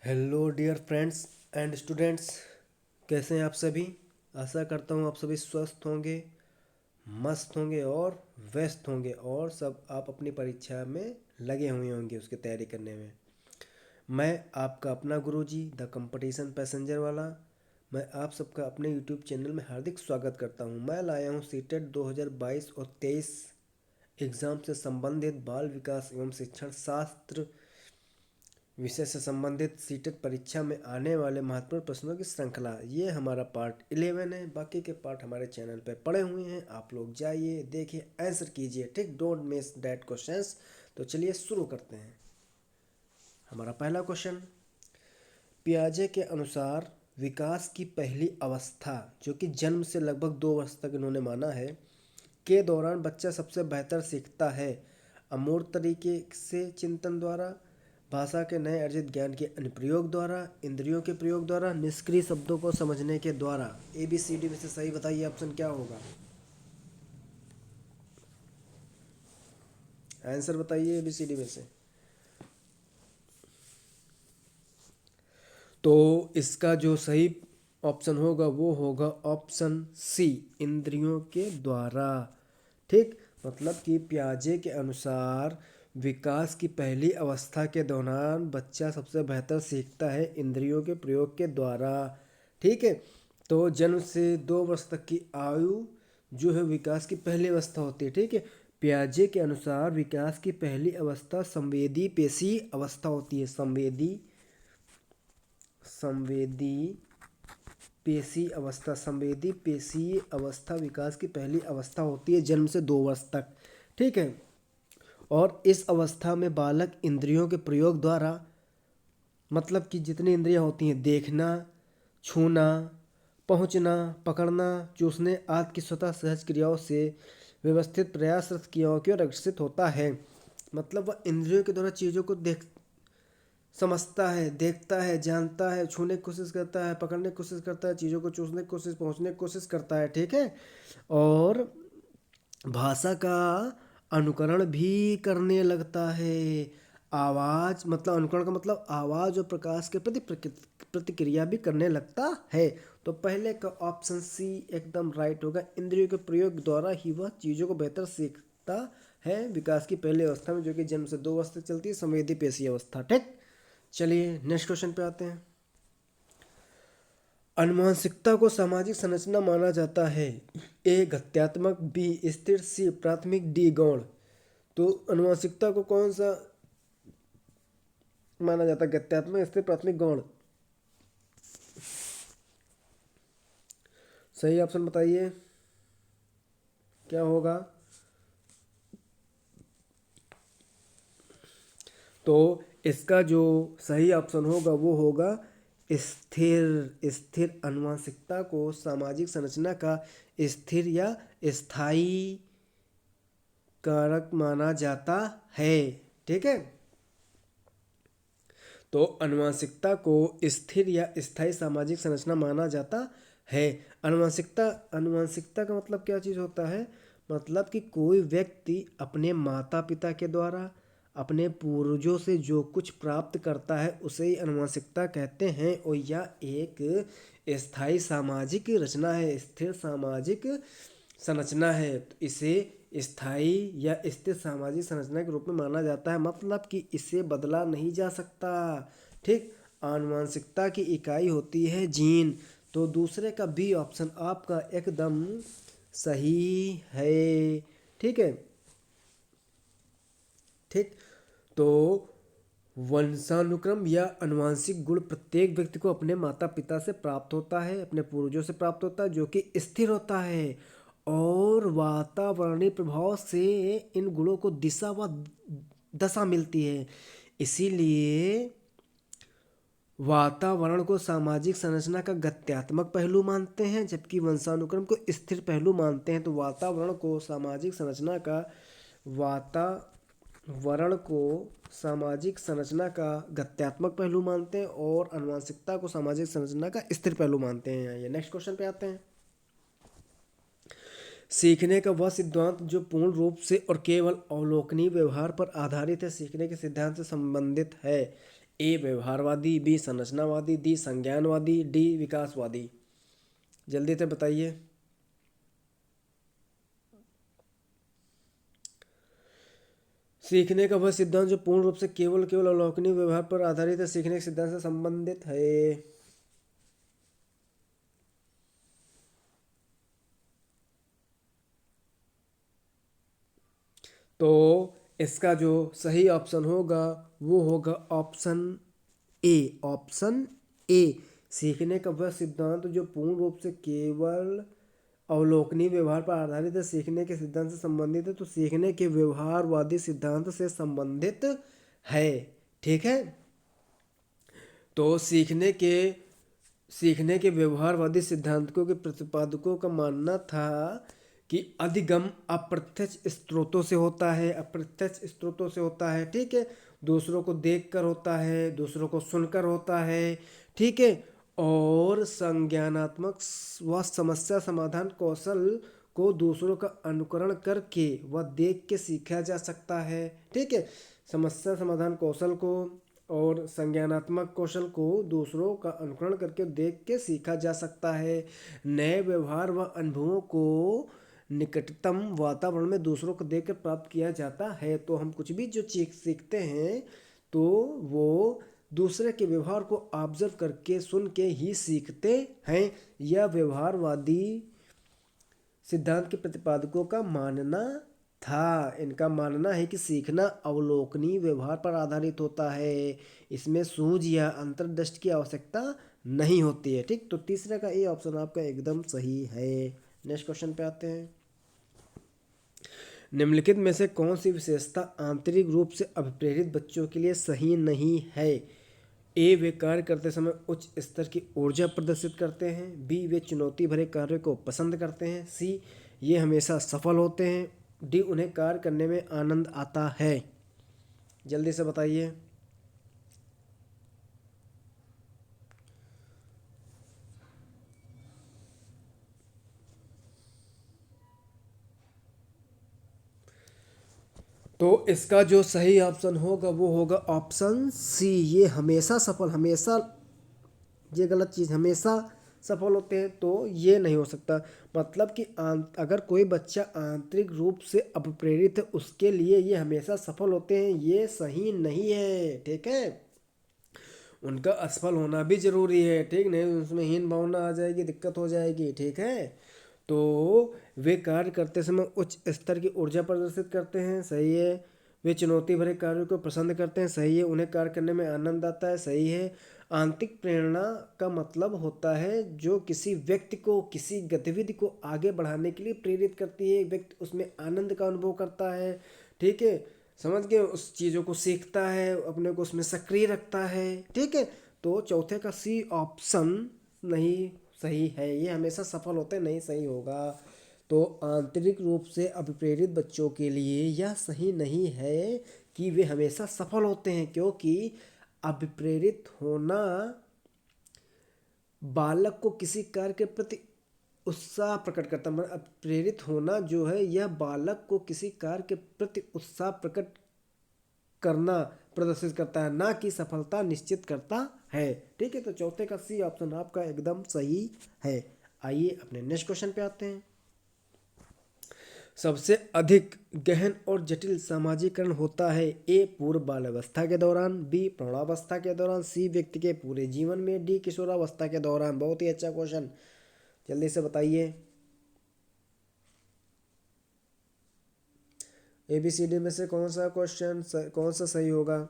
Hello dear friends and students, कैसे हैं आप सभी। आशा करता हूँ आप सभी स्वस्थ होंगे, मस्त होंगे और व्यस्त होंगे और सब आप अपनी परीक्षा में लगे हुए होंगे उसकी तैयारी करने में। मैं आपका अपना गुरुजी द कंपटीशन पैसेंजर वाला, मैं आप सबका अपने यूट्यूब चैनल में हार्दिक स्वागत करता हूँ। मैं लाया हूँ सीटेट 2022 और 23 एग्ज़ाम से संबंधित बाल विकास एवं शिक्षण शास्त्र विषय से संबंधित सीटेट परीक्षा में आने वाले महत्वपूर्ण प्रश्नों की श्रृंखला। ये हमारा पार्ट 11 है, बाकी के पार्ट हमारे चैनल पर पड़े हुए हैं, आप लोग जाइए देखिए, आंसर कीजिए, ठीक। Don't miss that questions. तो चलिए शुरू करते हैं। हमारा पहला क्वेश्चन, पियाजे के अनुसार विकास की पहली अवस्था, जो कि जन्म से लगभग 2 वर्ष तक इन्होंने माना है, के दौरान बच्चा सबसे बेहतर सीखता है। अमूर्त तरीके से चिंतन द्वारा, भाषा के नए अर्जित ज्ञान के अनुप्रयोग द्वारा, इंद्रियों के प्रयोग द्वारा, निष्क्रिय शब्दों को समझने के द्वारा। ए बी सी डी में से सही बताइए, ऑप्शन क्या होगा। आंसर बताइए ए बी सी डी में से। तो इसका जो सही ऑप्शन होगा वो होगा ऑप्शन सी, इंद्रियों के द्वारा। ठीक, मतलब कि पियाजे के अनुसार विकास की पहली अवस्था के दौरान बच्चा सबसे बेहतर सीखता है इंद्रियों के प्रयोग के द्वारा। ठीक है, तो जन्म से 2 वर्ष तक की आयु जो है विकास की पहली अवस्था होती है। ठीक है, पियाजे के अनुसार विकास की पहली अवस्था संवेदी पेशी अवस्था होती है। संवेदी संवेदी पेशीय अवस्था विकास की पहली अवस्था होती है जन्म से 2 वर्ष तक। ठीक है, और इस अवस्था में बालक इंद्रियों के प्रयोग द्वारा, मतलब कि जितनी इंद्रियां होती हैं, देखना, छूना, पहुंचना, पकड़ना, चूसने आदि की स्वतः सहज क्रियाओं से व्यवस्थित प्रयासरत क्रियाओं की ओर अग्रसित होता है। मतलब वह इंद्रियों के द्वारा चीज़ों को समझता है, देखता है, जानता है, छूने की कोशिश करता है, पकड़ने की कोशिश करता है, चीज़ों को चूसने की कोशिश, पहुंचने की कोशिश करता है। ठीक है, और भाषा का अनुकरण भी करने लगता है। आवाज़ मतलब अनुकरण का मतलब आवाज़ और प्रकाश के प्रति प्रतिक्रिया भी करने लगता है। तो पहले का ऑप्शन सी एकदम राइट होगा। इंद्रियों के प्रयोग द्वारा ही वह चीज़ों को बेहतर सीखता है विकास की पहली अवस्था में, जो कि जन्म से 2 वर्ष तक चलती है, संवेदी पेशी अवस्था। ठीक, चलिए नेक्स्ट क्वेश्चन पे आते हैं। अनुवांशिकता को सामाजिक संरचना माना जाता है। ए गत्यात्मक, बी स्थिर, सी प्राथमिक, डी गौण। तो अनुवांशिकता को कौन सा माना जाता है, गत्यात्मक, स्थिर, प्राथमिक, गौण। सही ऑप्शन बताइए क्या होगा। तो इसका जो सही ऑप्शन होगा वो होगा स्थिर। स्थिर अनुवांशिकता को सामाजिक संरचना का स्थिर या स्थायी कारक माना जाता है। ठीक है, तो अनुवांशिकता को स्थिर या स्थायी सामाजिक संरचना माना जाता है। अनुवांशिकता अनुवांशिकता का मतलब क्या चीज़ होता है, मतलब कि कोई व्यक्ति अपने माता पिता के द्वारा, अपने पूर्वजों से जो कुछ प्राप्त करता है उसे ही अनुवांशिकता कहते हैं। और यह एक स्थायी सामाजिक रचना है, स्थिर सामाजिक संरचना है। तो इसे स्थायी या स्थिर सामाजिक संरचना के रूप में माना जाता है, मतलब कि इसे बदला नहीं जा सकता। ठीक, आनुवंशिकता की इकाई होती है जीन। तो दूसरे का बी ऑप्शन आपका एकदम सही है। ठीक है, ठीक, तो वंशानुक्रम या अनुवांशिक गुण प्रत्येक व्यक्ति को अपने माता पिता से प्राप्त होता है, अपने पूर्वजों से प्राप्त होता है, जो कि स्थिर होता है। और वातावरणीय प्रभाव से इन गुणों को दिशा व दशा मिलती है। इसीलिए वातावरण को सामाजिक संरचना का गत्यात्मक पहलू मानते हैं, जबकि वंशानुक्रम को स्थिर पहलू मानते हैं। तो वातावरण को सामाजिक संरचना का वातावरण को सामाजिक संरचना का गत्यात्मक पहलू मानते हैं और आनुवंशिकता को सामाजिक संरचना का स्थिर पहलू मानते हैं। ये नेक्स्ट क्वेश्चन पे आते हैं। सीखने का वह सिद्धांत जो पूर्ण रूप से और केवल अवलोकनीय व्यवहार पर आधारित है, सीखने के सिद्धांत से संबंधित है। ए व्यवहारवादी, बी संरचनावादी, डी संज्ञानवादी, डी विकासवादी। जल्दी से बताइए। सीखने का वह सिद्धांत जो पूर्ण रूप से केवल अवलोकनीय व्यवहार पर आधारित है, सीखने के सिद्धांत से संबंधित है। तो इसका जो सही ऑप्शन होगा वो होगा ऑप्शन ए। ऑप्शन ए, सीखने का वह सिद्धांत जो पूर्ण रूप से केवल अवलोकनीय व्यवहार पर आधारित है, सीखने के सिद्धांत से संबंधित है, तो सीखने के व्यवहारवादी सिद्धांत से संबंधित है। ठीक है, तो सीखने के व्यवहारवादी सिद्धांतों के प्रतिपादकों का मानना था कि अधिगम अप्रत्यक्ष स्रोतों से होता है, अप्रत्यक्ष स्रोतों से होता है। ठीक है, दूसरों को देखकर होता है, दूसरों को सुनकर होता है। ठीक है, और संज्ञानात्मक व समस्या समाधान कौशल को दूसरों का अनुकरण करके व देख के सीखा जा सकता है। ठीक है, समस्या समाधान कौशल को और संज्ञानात्मक कौशल को दूसरों का अनुकरण करके देख के सीखा जा सकता है। नए व्यवहार व अनुभवों को निकटतम वातावरण में दूसरों को देखकर प्राप्त किया जाता है। तो हम कुछ भी जो चीज सीखते हैं तो वो दूसरे के व्यवहार को ऑब्जर्व करके सुन के ही सीखते हैं। यह व्यवहारवादी सिद्धांत के प्रतिपादकों का मानना था। इनका मानना है कि सीखना अवलोकनीय व्यवहार पर आधारित होता है, इसमें सूझ या अंतर्दृष्टि की आवश्यकता नहीं होती है। ठीक, तो तीसरा का ए ऑप्शन आपका एकदम सही है। नेक्स्ट क्वेश्चन पे आते हैं। निम्नलिखित में से कौन सी विशेषता आंतरिक रूप से अभिप्रेरित बच्चों के लिए सही नहीं है? ए, वे कार्य करते समय उच्च स्तर की ऊर्जा प्रदर्शित करते हैं। बी, वे चुनौती भरे कार्य को पसंद करते हैं। सी, ये हमेशा सफल होते हैं। डी, उन्हें कार्य करने में आनंद आता है। जल्दी से बताइए। तो इसका जो सही ऑप्शन होगा वो होगा ऑप्शन सी, ये हमेशा सफल, हमेशा, ये गलत चीज़, हमेशा सफल होते हैं, तो ये नहीं हो सकता। मतलब कि अगर कोई बच्चा आंतरिक रूप से अप्रेरित है उसके लिए ये हमेशा सफल होते हैं, ये सही नहीं है। ठीक है, उनका असफल होना भी जरूरी है। ठीक, नहीं उसमें हीन भावना आ जाएगी, दिक्कत हो जाएगी। ठीक है, तो वे कार्य करते समय उच्च स्तर की ऊर्जा प्रदर्शित करते हैं, सही है। वे चुनौती भरे कार्यों को पसंद करते हैं, सही है। उन्हें कार्य करने में आनंद आता है, सही है। आंतरिक प्रेरणा का मतलब होता है जो किसी व्यक्ति को किसी गतिविधि को आगे बढ़ाने के लिए प्रेरित करती है, व्यक्ति उसमें आनंद का अनुभव करता है। ठीक है, समझ गए, उस चीज़ों को सीखता है, अपने को उसमें सक्रिय रखता है। ठीक है, तो चौथे का सी ऑप्शन नहीं सही है, ये हमेशा सफल होते नहीं, सही होगा। तो आंतरिक रूप से अभिप्रेरित बच्चों के लिए यह सही नहीं है कि वे हमेशा सफल होते हैं, क्योंकि अभिप्रेरित होना बालक को किसी कार्य के प्रति उत्साह प्रकट करता है। मतलब प्रेरित होना जो है यह बालक को किसी कार्य के प्रति उत्साह प्रकट करना प्रदर्शित करता है, ना कि सफलता निश्चित करता है। ठीक है, तो चौथे का सी ऑप्शन आपका एकदम सही है। आइए अपने नेक्स्ट क्वेश्चन पे आते हैं। सबसे अधिक गहन और जटिल सामाजिकरण होता है? ए, पूर्व बाल्यावस्था के दौरान। बी, प्रौढ़ावस्था के दौरान। सी, व्यक्ति के पूरे जीवन में। डी, किशोरावस्था के दौरान। बहुत ही अच्छा क्वेश्चन, जल्दी से बताइए। ABCD में से कौन सा क्वेश्चन कौन सा सही होगा?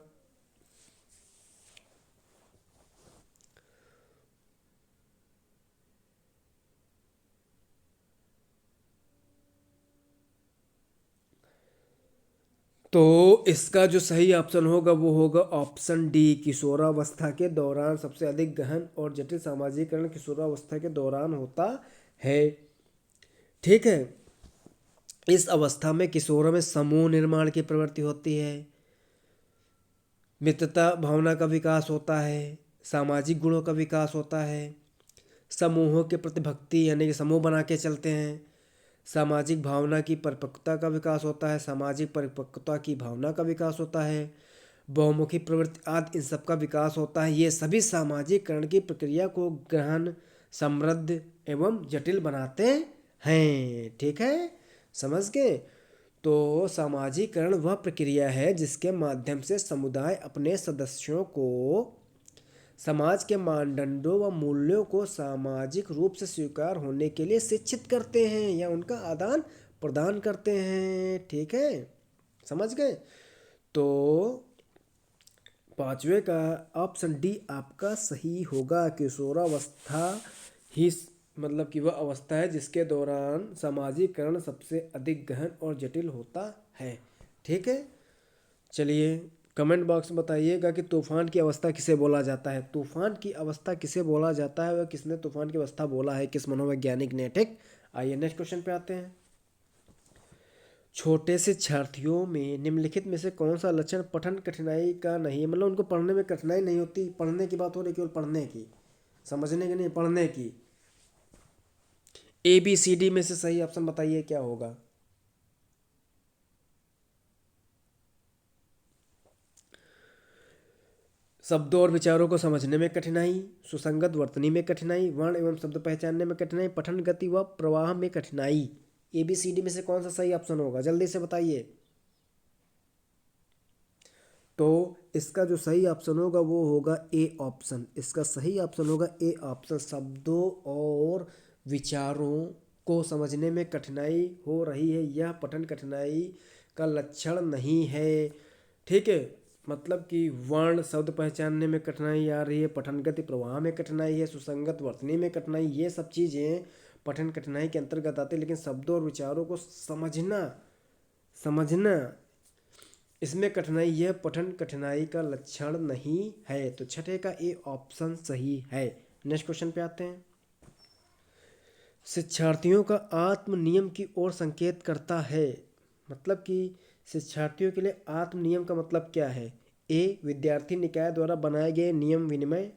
तो इसका जो सही ऑप्शन होगा वो होगा ऑप्शन डी, किशोरावस्था के दौरान। सबसे अधिक गहन और जटिल सामाजिकरण किशोरावस्था के दौरान होता है। ठीक है, इस अवस्था में किशोरों में समूह निर्माण की प्रवृत्ति होती है, मित्रता भावना का विकास होता है, सामाजिक गुणों का विकास होता है, समूहों के प्रति भक्ति यानी कि समूह बना के चलते हैं, सामाजिक भावना की परिपक्वता का विकास होता है, सामाजिक परिपक्वता की भावना का विकास होता है, बहुमुखी प्रवृत्ति आदि, इन सब का विकास होता है। ये सभी सामाजिकरण की प्रक्रिया को गहन, समृद्ध एवं जटिल बनाते हैं। ठीक है, समझ गए। तो सामाजिकरण वह प्रक्रिया है जिसके माध्यम से समुदाय अपने सदस्यों को समाज के मानदंडों व मूल्यों को सामाजिक रूप से स्वीकार होने के लिए शिक्षित करते हैं या उनका आदान प्रदान करते हैं। ठीक है, समझ गए। तो पांचवे का ऑप्शन डी आपका सही होगा। किशोरावस्था ही मतलब कि वह अवस्था है जिसके दौरान सामाजिकरण सबसे अधिक गहन और जटिल होता है। ठीक है, चलिए कमेंट बॉक्स में बताइएगा कि तूफान की अवस्था किसे बोला जाता है। तूफान की अवस्था किसे बोला जाता है, वह किसने तूफान की अवस्था बोला है, किस मनोवैज्ञानिक ने। ठीक, आइए नेक्स्ट क्वेश्चन पे आते हैं। छोटे शिक्षार्थियों में निम्नलिखित में से कौन सा लक्षण पठन कठिनाई का नहीं है, मतलब उनको पढ़ने में कठिनाई नहीं होती। पढ़ने की बात हो रही, केवल पढ़ने की, समझने की नहीं, पढ़ने की। ABCD में से सही ऑप्शन बताइए क्या होगा। शब्दों और विचारों को समझने में कठिनाई, सुसंगत वर्तनी में कठिनाई, वर्ण एवं शब्द पहचानने में कठिनाई, पठन गति व प्रवाह में कठिनाई। ABCD में से कौन सा सही ऑप्शन होगा, जल्दी से बताइए। तो इसका जो सही ऑप्शन होगा वो होगा ए ऑप्शन। इसका सही ऑप्शन होगा ए ऑप्शन। शब्दों और विचारों को समझने में कठिनाई हो रही है, यह पठन कठिनाई का लक्षण नहीं है। ठीक है, मतलब कि वर्ण शब्द पहचानने में कठिनाई आ रही है, पठन गति प्रवाह में कठिनाई है, सुसंगत वर्तनी में कठिनाई, ये सब चीज़ें पठन कठिनाई के अंतर्गत आती है। लेकिन शब्दों और विचारों को समझना समझना इसमें कठिनाई, यह पठन कठिनाई का लक्षण नहीं है। तो छठे का ए ऑप्शन सही है। नेक्स्ट क्वेश्चन पे आते हैं। शिक्षार्थियों का आत्म नियम की ओर संकेत करता है, मतलब कि शिक्षार्थियों के लिए आत्म नियम का मतलब क्या है। ए विद्यार्थी निकाय द्वारा बनाए गए नियम विनिमय,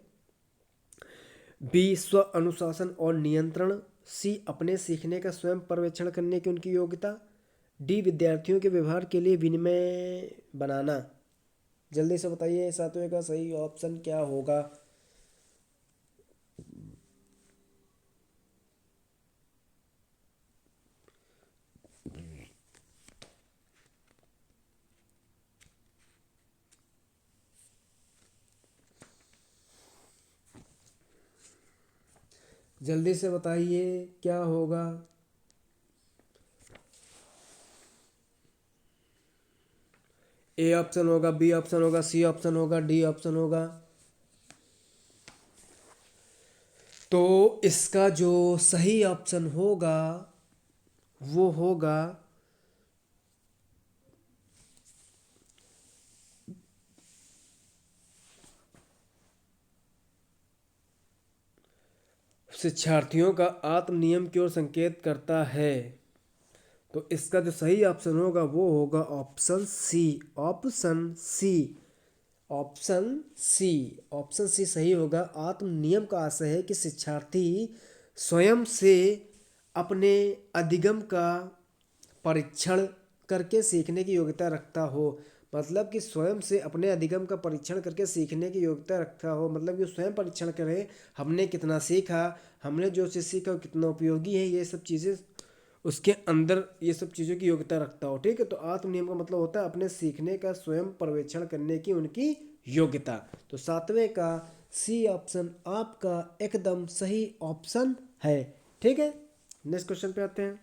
बी स्व अनुशासन और नियंत्रण, सी अपने सीखने का स्वयं पर्यवेक्षण करने की उनकी योग्यता, डी विद्यार्थियों के व्यवहार के लिए विनिमय बनाना। जल्दी से बताइए सातवें का सही ऑप्शन क्या होगा। जल्दी से बताइए क्या होगा। ए ऑप्शन होगा, बी ऑप्शन होगा, सी ऑप्शन होगा, डी ऑप्शन होगा। तो इसका जो सही ऑप्शन होगा वो होगा शिक्षार्थियों का आत्म नियम की ओर संकेत करता है। तो इसका जो सही ऑप्शन होगा वो होगा option C. Option C, option C, option C सही होगा। आत्म नियम का आशय है कि शिक्षार्थी स्वयं से अपने अधिगम का परीक्षण करके सीखने की योग्यता रखता हो। मतलब कि स्वयं से अपने अधिगम का परीक्षण करके सीखने की योग्यता रखता हो, मतलब कि स्वयं परीक्षण करे हमने कितना सीखा, हमने जो चीज़ सीखा वो कितना उपयोगी है, ये सब चीज़ें उसके अंदर, ये सब चीज़ों की योग्यता रखता हो। ठीक है, तो आत्म नियम का मतलब होता है अपने सीखने का स्वयं पर्यवेक्षण करने की उनकी योग्यता। तो सातवें का सी ऑप्शन आपका एकदम सही ऑप्शन है। ठीक है, नेक्स्ट क्वेश्चन पे आते हैं।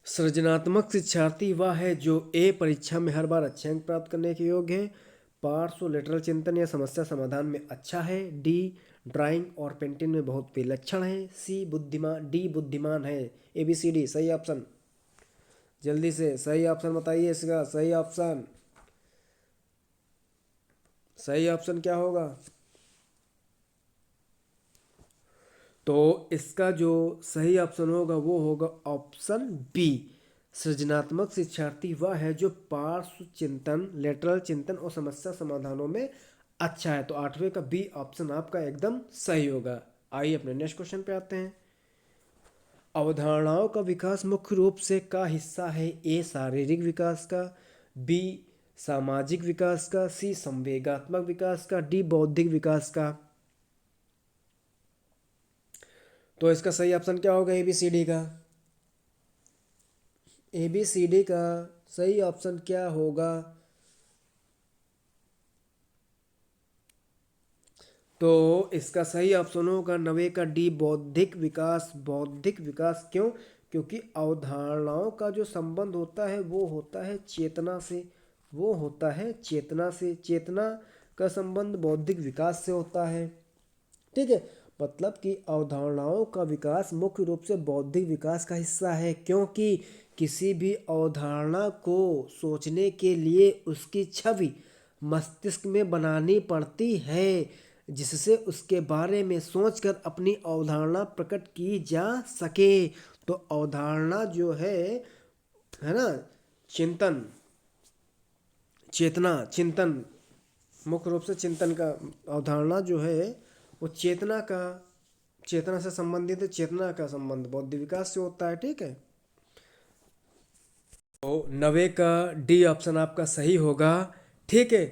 सृजनात्मक शिक्षार्थी वह है जो ए परीक्षा में हर बार अच्छे अंक प्राप्त करने के योग्य है, पार्श्व लेटरल चिंतन या समस्या समाधान में अच्छा है, डी ड्राइंग और पेंटिंग में बहुत विलक्षण है, सी बुद्धिमान, डी बुद्धिमान है। ABCD सही ऑप्शन, जल्दी से सही ऑप्शन बताइए। इसका सही ऑप्शन, सही ऑप्शन क्या होगा। तो इसका जो सही ऑप्शन होगा वो होगा ऑप्शन बी। सृजनात्मक शिक्षार्थी वह है जो पार्श्व चिंतन, लेटरल चिंतन और समस्या समाधानों में अच्छा है। तो आठवें का बी ऑप्शन आपका एकदम सही होगा। आइए अपने नेक्स्ट क्वेश्चन पे आते हैं। अवधारणाओं का विकास मुख्य रूप से का हिस्सा है। ए शारीरिक विकास का, बी सामाजिक विकास का, सी संवेगात्मक विकास का, डी बौद्धिक विकास का। तो इसका सही ऑप्शन क्या होगा ए बी सी डी का? ए बी सी डी का सही ऑप्शन क्या होगा? तो इसका सही ऑप्शन होगा 90 का डी बौद्धिक विकास। बौद्धिक विकास क्यों? क्योंकि अवधारणाओं का जो संबंध होता है वो होता है चेतना से, वो होता है चेतना से। चेतना का संबंध बौद्धिक विकास से होता है। ठीक है, मतलब कि अवधारणाओं का विकास मुख्य रूप से बौद्धिक विकास का हिस्सा है, क्योंकि किसी भी अवधारणा को सोचने के लिए उसकी छवि मस्तिष्क में बनानी पड़ती है, जिससे उसके बारे में सोचकर अपनी अवधारणा प्रकट की जा सके। तो अवधारणा जो है ना, चिंतन, चेतना, चिंतन, मुख्य रूप से चिंतन का, अवधारणा जो है वो चेतना का, चेतना से संबंधित है। चेतना का संबंध बौद्धिक विकास से होता है। ठीक है, तो 90 का डी ऑप्शन आपका सही होगा। ठीक है,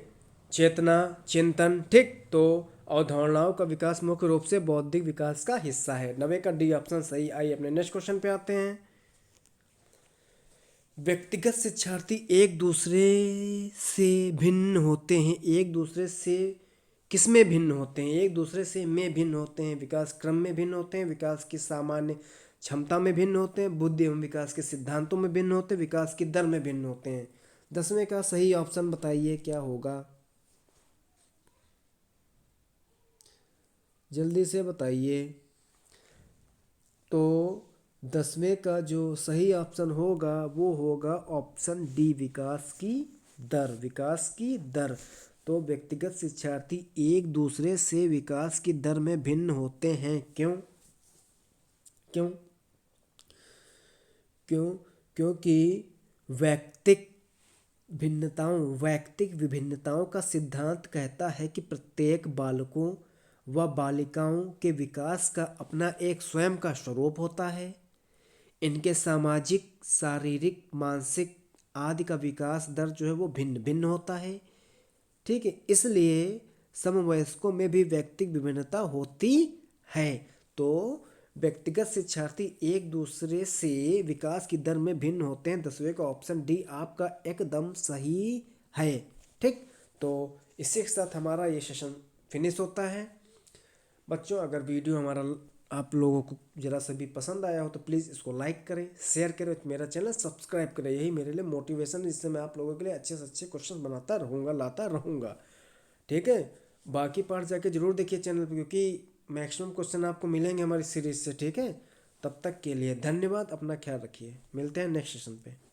चेतना, चिंतन। ठीक, तो अवधारणाओं का विकास मुख्य रूप से बौद्धिक विकास का हिस्सा है। 90 का डी ऑप्शन सही। आइए अपने नेक्स्ट क्वेश्चन पे आते हैं। व्यक्तिगत शिक्षार्थी एक दूसरे से भिन्न होते हैं। एक दूसरे से किस में भिन्न होते हैं? एक दूसरे से में भिन्न होते हैं, विकास क्रम में भिन्न होते हैं, विकास की सामान्य क्षमता में भिन्न होते हैं, बुद्धि एवं विकास के सिद्धांतों में भिन्न होते हैं, विकास की दर में भिन्न होते हैं। 10वें का सही ऑप्शन बताइए क्या होगा? जल्दी से बताइए। तो 10वें का जो सही ऑप्शन होगा वो होगा ऑप्शन डी, विकास की दर। विकास की दर। तो व्यक्तिगत शिक्षार्थी एक दूसरे से विकास की दर में भिन्न होते हैं। क्यों? क्यों? क्यों? क्योंकि वैयक्तिक विभिन्नताओं का सिद्धांत कहता है कि प्रत्येक बालकों व बालिकाओं के विकास का अपना एक स्वयं का स्वरूप होता है। इनके सामाजिक, शारीरिक, मानसिक आदि का विकास दर जो है वो भिन्न भिन्न होता है। ठीक है, इसलिए समवयस्कों में भी व्यक्तिक विभिन्नता होती है। तो व्यक्तिगत शिक्षार्थी एक दूसरे से विकास की दर में भिन्न होते हैं। 10वें का ऑप्शन डी आपका एकदम सही है। ठीक, तो इसी के साथ हमारा ये सेशन फिनिश होता है। बच्चों, अगर वीडियो हमारा आप लोगों को ज़रा सा भी पसंद आया हो तो प्लीज़ इसको लाइक करें, शेयर करें, मेरा चैनल सब्सक्राइब करें। यही मेरे लिए मोटिवेशन है, जिससे मैं आप लोगों के लिए अच्छे से अच्छे क्वेश्चन बनाता रहूँगा, लाता रहूँगा। ठीक है, बाकी पार्ट जाके जरूर देखिए चैनल पर, क्योंकि मैक्सिमम क्वेश्चन आपको मिलेंगे हमारी सीरीज से। ठीक है, तब तक के लिए धन्यवाद। अपना ख्याल रखिए। मिलते हैं नेक्स्ट सेशन पे।